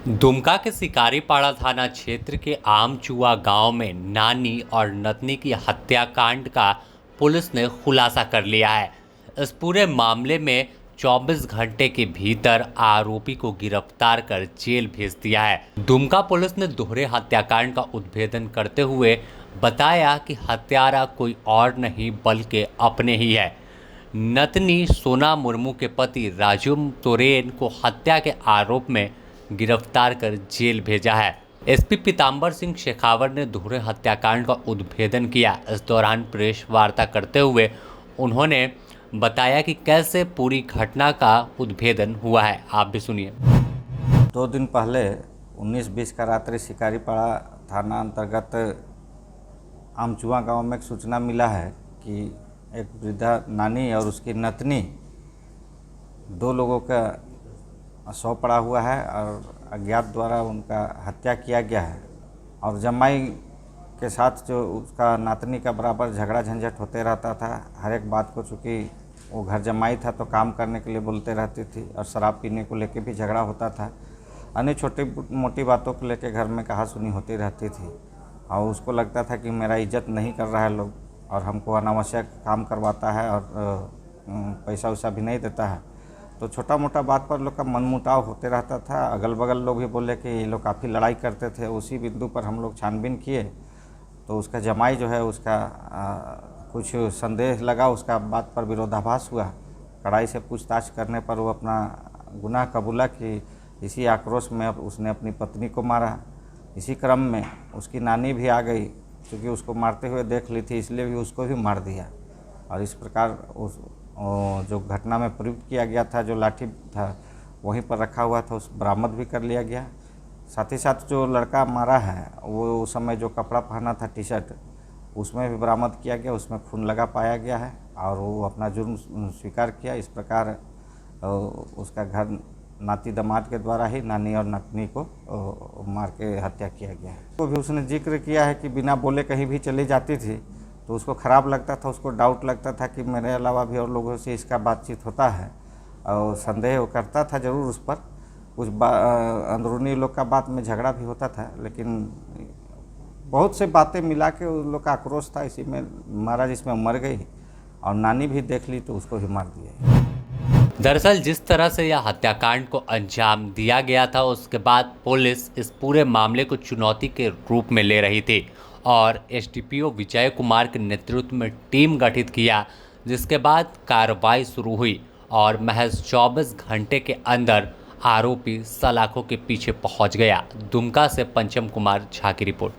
दुमका के शिकारीपाड़ा थाना क्षेत्र के आमचुआ गांव में नानी और नतनी की हत्याकांड का पुलिस ने खुलासा कर लिया है। इस पूरे मामले में 24 घंटे के भीतर आरोपी को गिरफ्तार कर जेल भेज दिया है। दुमका पुलिस ने दोहरे हत्याकांड का उद्भेदन करते हुए बताया कि हत्यारा कोई और नहीं बल्कि अपने ही है। नतनी सोना मुर्मू के पति राजू तोरेन को हत्या के आरोप में गिरफ्तार कर जेल भेजा है। एसपी पीताम्बर सिंह शेखावत ने दोहरे हत्याकांड का उद्भेदन किया। इस दौरान प्रेस वार्ता करते हुए उन्होंने बताया कि कैसे पूरी घटना का उद्भेदन हुआ है। आप भी सुनिए। 2 दिन पहले 19-20 का रात्रि शिकारीपाड़ा थाना अंतर्गत आमचुआ गांव में एक सूचना मिला है कि एक वृद्धा नानी और उसकी नतनी 2 लोगों का शव पड़ा हुआ है और अज्ञात द्वारा उनका हत्या किया गया है। और जमाई के साथ जो उसका नातनी का बराबर झगड़ा झंझट होते रहता था हर एक बात को, चूँकि वो घर जमाई था तो काम करने के लिए बोलते रहती थी और शराब पीने को लेके भी झगड़ा होता था। अन्य छोटी मोटी बातों को लेके घर में कहा सुनी होती रहती थी और उसको लगता था कि मेरा इज्जत नहीं कर रहा है लोग और हमको अनावश्यक काम करवाता है और पैसा वैसा भी नहीं देता है। तो छोटा मोटा बात पर लोग का मनमुटाव होते रहता था। अगल बगल लोग भी बोले कि ये लोग काफ़ी लड़ाई करते थे। उसी बिंदु पर हम लोग छानबीन किए तो उसका जमाई जो है उसका कुछ संदेह लगा, उसका बात पर विरोधाभास हुआ। कड़ाई से पूछताछ करने पर वो अपना गुनाह कबूला कि इसी आक्रोश में उसने अपनी पत्नी को मारा। इसी क्रम में उसकी नानी भी आ गई, क्योंकि उसको मारते हुए देख ली थी इसलिए भी उसको भी मार दिया। और इस प्रकार उस जो घटना में प्रयुक्त किया गया था, जो लाठी था वहीं पर रखा हुआ था, उस बरामद भी कर लिया गया। साथ ही साथ जो लड़का मारा है वो उस समय जो कपड़ा पहना था टी-शर्ट, उसमें भी बरामद किया गया। उसमें खून लगा पाया गया है और वो अपना जुर्म स्वीकार किया। इस प्रकार उसका घर नाती दामाद के द्वारा ही नानी और नतनी को मार के हत्या किया गया है। तो भी उसने जिक्र किया है कि बिना बोले कहीं भी चली जाती थी तो उसको ख़राब लगता था, उसको डाउट लगता था कि मेरे अलावा भी और लोगों से इसका बातचीत होता है और संदेह वो करता था ज़रूर उस पर। कुछ अंदरूनी लोग का बात में झगड़ा भी होता था, लेकिन बहुत से बातें मिला के उन लोग का आक्रोश था, इसी में मारा, जिसमें मर गई और नानी भी देख ली तो उसको भी मार दिया। दरअसल जिस तरह से यह हत्याकांड को अंजाम दिया गया था उसके बाद पुलिस इस पूरे मामले को चुनौती के रूप में ले रही थी और एसडीपीओ विजय कुमार के नेतृत्व में टीम गठित किया, जिसके बाद कार्रवाई शुरू हुई और महज 24 घंटे के अंदर आरोपी सलाखों के पीछे पहुंच गया। दुमका से पंचम कुमार झा की रिपोर्ट।